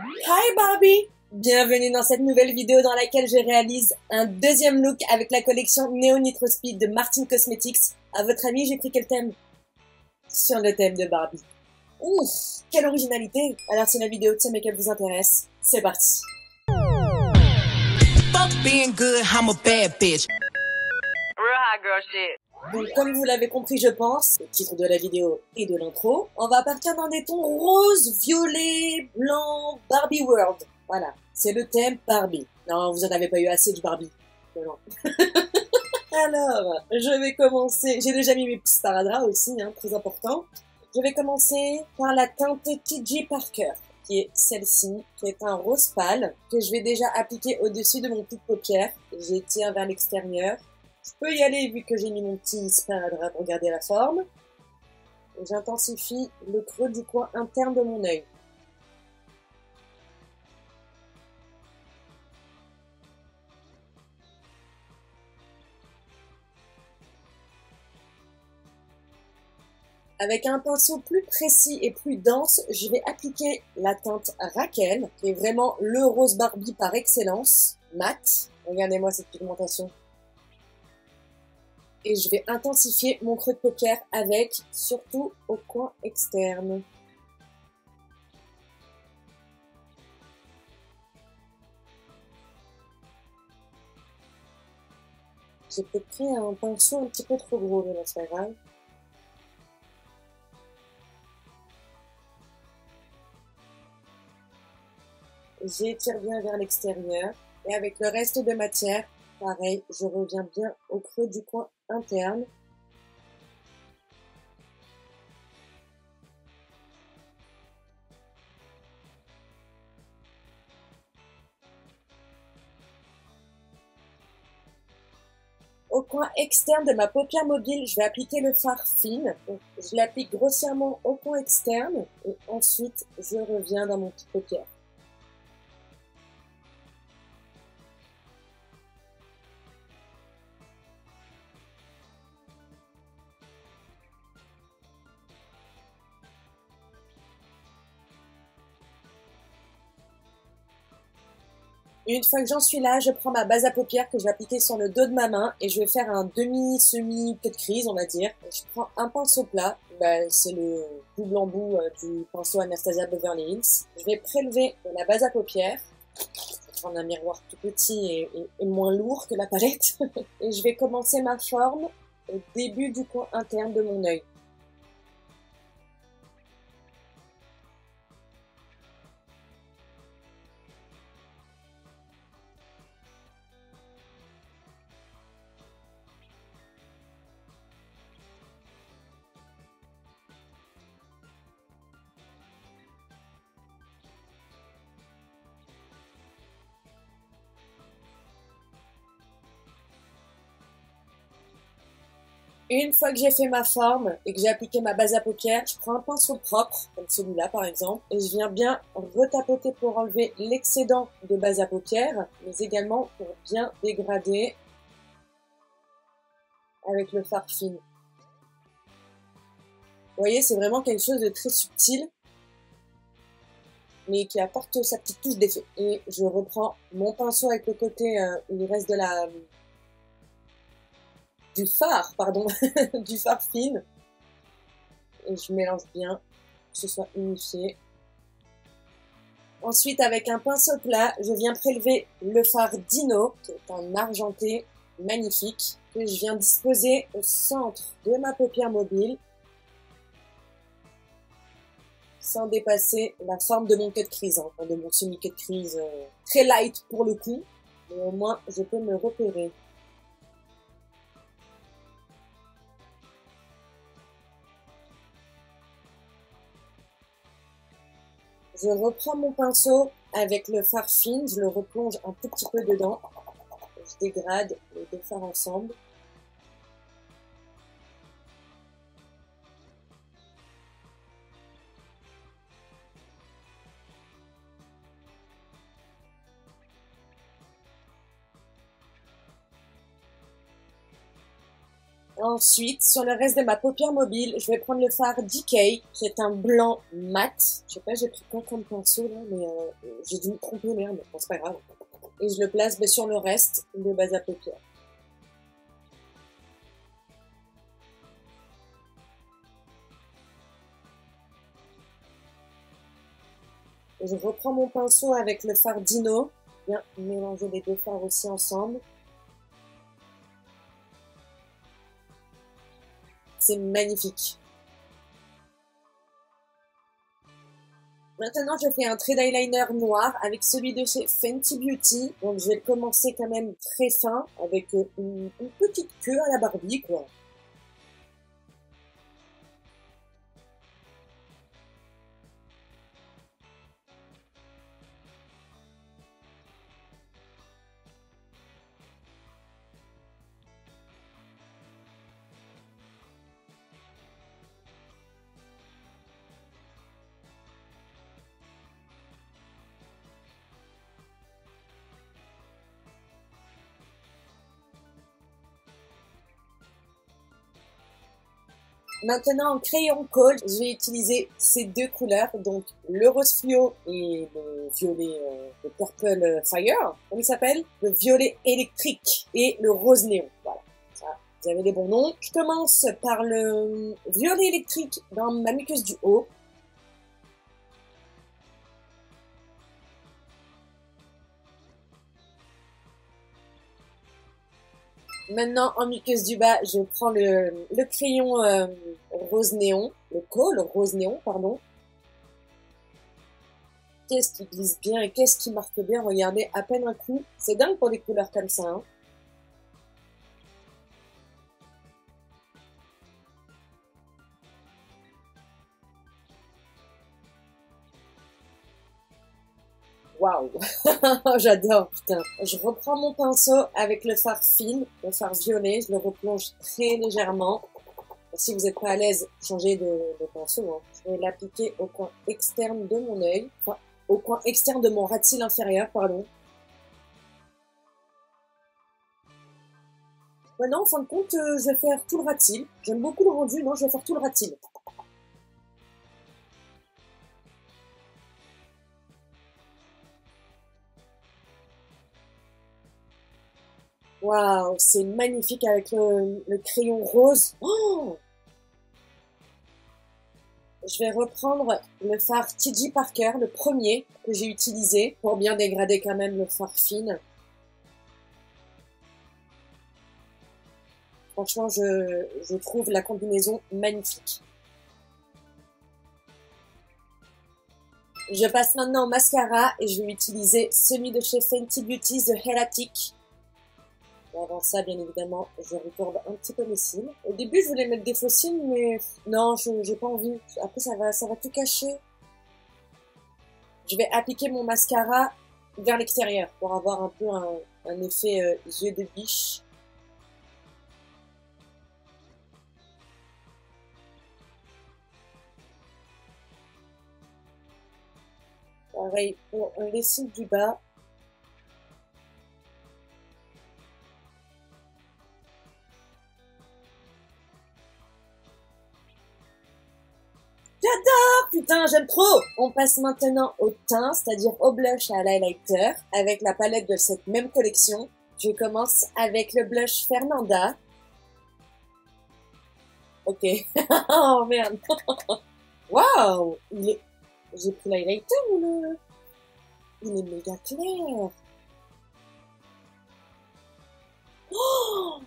Hi Barbie! Bienvenue dans cette nouvelle vidéo dans laquelle je réalise un deuxième look avec la collection Neo Nitro Speed de Martin Cosmetics. À votre avis, j'ai pris quel thème? Sur le thème de Barbie. Ouf, quelle originalité! Alors si la vidéo tient et qu'elle vous intéresse, c'est parti! Donc comme vous l'avez compris je pense, le titre de la vidéo et de l'intro, on va partir dans des tons rose, violet, blanc, Barbie World. Voilà, c'est le thème Barbie. Non, vous en avez pas eu assez du Barbie. Non. Alors, je vais commencer, j'ai déjà mis mes petits sparadraps aussi, hein, très important. Je vais commencer par la teinte TJ Parker, qui est celle-ci, qui est un rose pâle, que je vais déjà appliquer au-dessus de mon coup de paupière. J'étire vers l'extérieur. Je peux y aller vu que j'ai mis mon petit sparadrap pour garder la forme. J'intensifie le creux du coin interne de mon œil. Avec un pinceau plus précis et plus dense, je vais appliquer la teinte Raquel, qui est vraiment le rose Barbie par excellence, mat. Regardez-moi cette pigmentation. Et je vais intensifier mon creux de paupière avec, surtout au coin externe. J'ai peut-être pris un pinceau un petit peu trop gros, mais c'est pas grave. J'étire bien vers l'extérieur. Et avec le reste de matière, pareil, je reviens bien au creux du coin interne. Au coin externe de ma paupière mobile, je vais appliquer le fard fine. Donc, je l'applique grossièrement au coin externe et ensuite je reviens dans mon petit paupière. Une fois que j'en suis là, je prends ma base à paupières que je vais appliquer sur le dos de ma main et je vais faire un demi-semi cut crease, on va dire. Je prends un pinceau plat, c'est le double embout du pinceau Anastasia Beverly Hills. Je vais prélever la base à paupières. Je vais prendre un miroir tout petit et moins lourd que la palette. Et je vais commencer ma forme au début du coin interne de mon œil. Une fois que j'ai fait ma forme et que j'ai appliqué ma base à paupières, je prends un pinceau propre, comme celui-là par exemple, et je viens bien retapoter pour enlever l'excédent de base à paupières, mais également pour bien dégrader avec le fard fine. Vous voyez, c'est vraiment quelque chose de très subtil, mais qui apporte sa petite touche d'effet. Et je reprends mon pinceau avec le côté où il reste de du fard, pardon, du fard fine. Et je mélange bien, que ce soit unifié. Ensuite, avec un pinceau plat, je viens prélever le fard Dino, qui est un argenté magnifique, que je viens disposer au centre de ma paupière mobile, sans dépasser la forme de mon cut crease, hein, de mon semi-cut crease très light pour le coup, mais au moins je peux me repérer. Je reprends mon pinceau avec le fard fine, je le replonge un tout petit peu dedans, je dégrade les deux fards ensemble. Ensuite, sur le reste de ma paupière mobile, je vais prendre le fard DK, qui est un blanc mat. Je sais pas, j'ai pris quoi comme pinceau là, mais j'ai dû me tromper, merde, bon, c'est pas grave. Et je le place sur le reste de base à paupières. Et je reprends mon pinceau avec le fard Dino. Bien mélanger les deux fards aussi ensemble. C'est magnifique. Maintenant, je fais un trait d'eyeliner noir avec celui de chez Fenty Beauty. Donc, je vais commencer quand même très fin avec une petite queue à la Barbie, quoi. Maintenant, en crayon colle, je vais utiliser ces deux couleurs, donc le rose fluo et le violet, le purple fire, comment il s'appelle? Le violet électrique et le rose néon. Voilà, ça, vous avez les bons noms. Je commence par le violet électrique dans ma muqueuse du haut. Maintenant, en muqueuse du bas, je prends le crayon rose néon, le rose néon, pardon. Qu'est-ce qui glisse bien et qu'est-ce qui marque bien, regardez, à peine un coup. C'est dingue pour des couleurs comme ça, hein. Waouh, j'adore, putain. Je reprends mon pinceau avec le fard fine, le fard violet, je le replonge très légèrement. Si vous n'êtes pas à l'aise, changez de pinceau, hein. Je vais l'appliquer au coin externe de mon œil, enfin, au coin externe de mon ras de cils inférieur, pardon. Maintenant, en fin de compte, je vais faire tout le ras de cils. J'aime beaucoup le rendu, non, je vais faire tout le ras de cils. Waouh, c'est magnifique avec le crayon rose. Oh, je vais reprendre le fard T.J. Parker, le premier que j'ai utilisé, pour bien dégrader quand même le fard fine. Franchement, je trouve la combinaison magnifique. Je passe maintenant au mascara et je vais utiliser celui de chez Fenty Beauty, The Helatic. Avant ça, bien évidemment, je recorde un petit peu mes cils. Au début, je voulais mettre des faux cils, mais non, j'ai pas envie. Après, ça va tout cacher. Je vais appliquer mon mascara vers l'extérieur pour avoir un peu un effet yeux de biche. Pareil pour les cils du bas. J'adore, putain, j'aime trop. On passe maintenant au teint, c'est-à-dire au blush et à l'highlighter, avec la palette de cette même collection. Je commence avec le blush Fernanda. Ok. Oh merde. Waouh, j'ai pris l'highlighter ou le... Il est méga clair. Oh,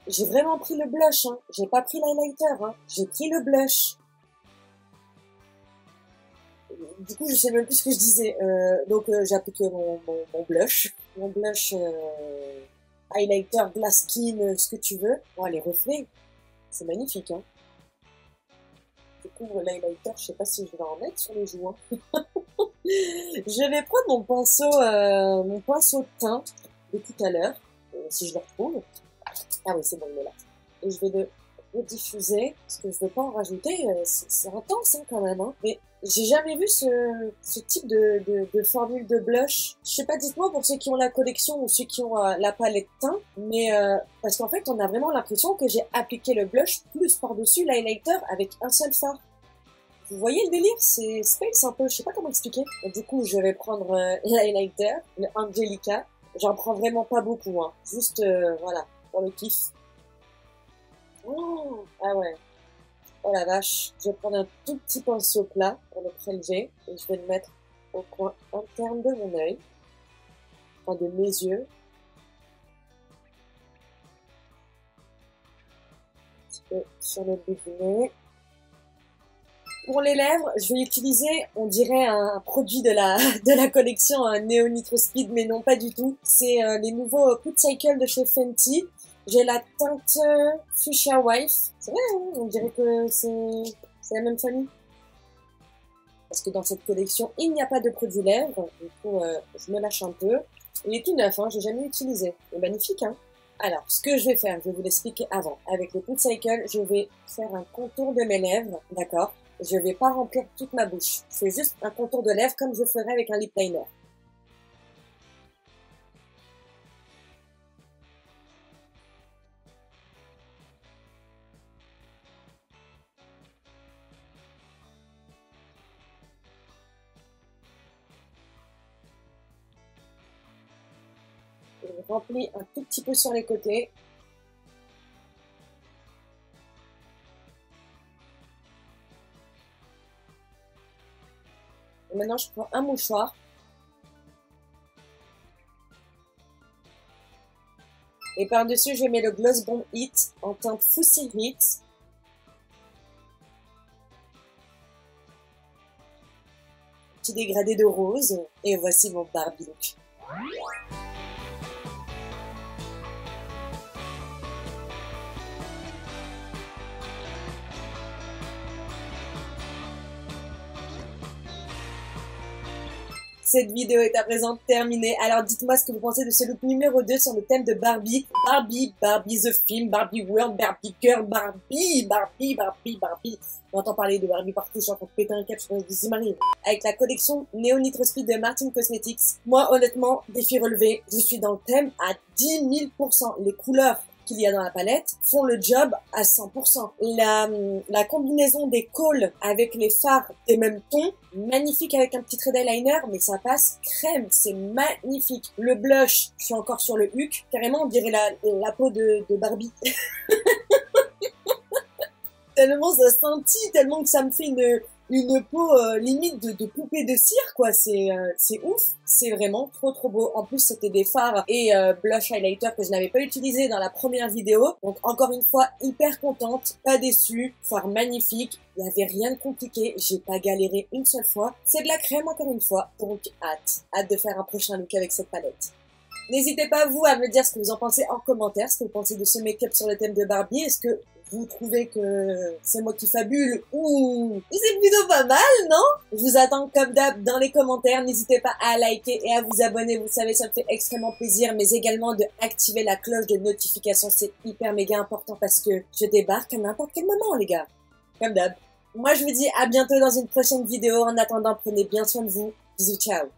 j'ai vraiment pris le blush, hein. J'ai pas pris l'highlighter, hein. J'ai pris le blush. Du coup, je sais même plus ce que je disais. Donc, j'ai appliqué mon blush. Mon blush highlighter, glass skin, ce que tu veux. Oh, les reflets, c'est magnifique, hein. Je couvre l'highlighter, je sais pas si je vais en mettre sur les joues, hein. Je vais prendre mon pinceau de teint de tout à l'heure, si je le retrouve. Ah oui, c'est bon, il est là. Et je vais le diffuser, parce que je veux pas en rajouter, c'est intense, hein, quand même, hein. Mais J'ai jamais vu ce type de formule de blush. Je sais pas, dites-moi pour ceux qui ont la collection ou ceux qui ont la palette teint, mais parce qu'en fait, on a vraiment l'impression que j'ai appliqué le blush plus par-dessus l'highlighter avec un seul fard. Vous voyez le délire? C'est space un peu, je sais pas comment expliquer. Et du coup, je vais prendre l'highlighter, le Angelica. J'en prends vraiment pas beaucoup, hein. Juste, voilà, pour le kiff. Oh, ah ouais. Oh la vache, je vais prendre un tout petit pinceau plat pour le prélever et je vais le mettre au coin interne de mon œil, enfin de mes yeux. Un petit peu sur le bout du nez. Pour les lèvres, je vais utiliser, on dirait un produit de la collection, un Neo Nitro Speed, mais non pas du tout. C'est les nouveaux Put Cycle de chez Fenty. J'ai la teinte Fuchsia Wife. C'est vrai, hein, on dirait que c'est la même famille. Parce que dans cette collection, il n'y a pas de produit lèvres. Du coup, je me lâche un peu. Il est tout neuf, hein, j'ai jamais utilisé. Il est magnifique, hein. Alors, ce que je vais faire, je vais vous l'expliquer avant. Avec le Put Cycle, je vais faire un contour de mes lèvres, d'accord? Je vais pas remplir toute ma bouche. Je fais juste un contour de lèvres comme je ferais avec un lip liner. Je remplis un tout petit peu sur les côtés. Et maintenant, je prends un mouchoir. Et par-dessus, je mets le Gloss Bomb Hit en teinte Fussy Hit. Petit dégradé de rose. Et voici mon Barbie look. Cette vidéo est à présent terminée. Alors dites-moi ce que vous pensez de ce look numéro 2 sur le thème de Barbie. Barbie the film, Barbie World, Barbie Girl, Barbie. On entend parler de Barbie partout, je suis en train de péter un cap, je pense que vous imaginez. Avec la collection Neo Nitro Speed de Martin Cosmetics. Moi, honnêtement, défi relevé, je suis dans le thème à 10 000%. Les couleurs qu'il y a dans la palette font le job à 100%. La combinaison des cols avec les fards des mêmes tons, magnifique avec un petit trait d'eyeliner, mais ça passe crème, c'est magnifique. Le blush, je suis encore sur le huc, carrément on dirait la peau de Barbie. Tellement ça scintille, tellement que ça me fait une peau limite de poupée de cire, quoi. C'est ouf, c'est vraiment trop beau. En plus c'était des fards et blush highlighter que je n'avais pas utilisé dans la première vidéo, donc encore une fois hyper contente, pas déçue, fard magnifique, il n'y avait rien de compliqué, j'ai pas galéré une seule fois, c'est de la crème encore une fois, donc hâte de faire un prochain look avec cette palette. N'hésitez pas vous à me dire ce que vous en pensez en commentaire, ce que vous pensez de ce make-up sur le thème de Barbie, est-ce que vous trouvez que c'est moi qui fabule ou c'est plutôt pas mal, non? Je vous attends comme d'hab dans les commentaires. N'hésitez pas à liker et à vous abonner. Vous savez, ça me fait extrêmement plaisir, mais également de activer la cloche de notification. C'est hyper méga important parce que je débarque à n'importe quel moment, les gars. Comme d'hab. Moi, je vous dis à bientôt dans une prochaine vidéo. En attendant, prenez bien soin de vous. Bisous, ciao.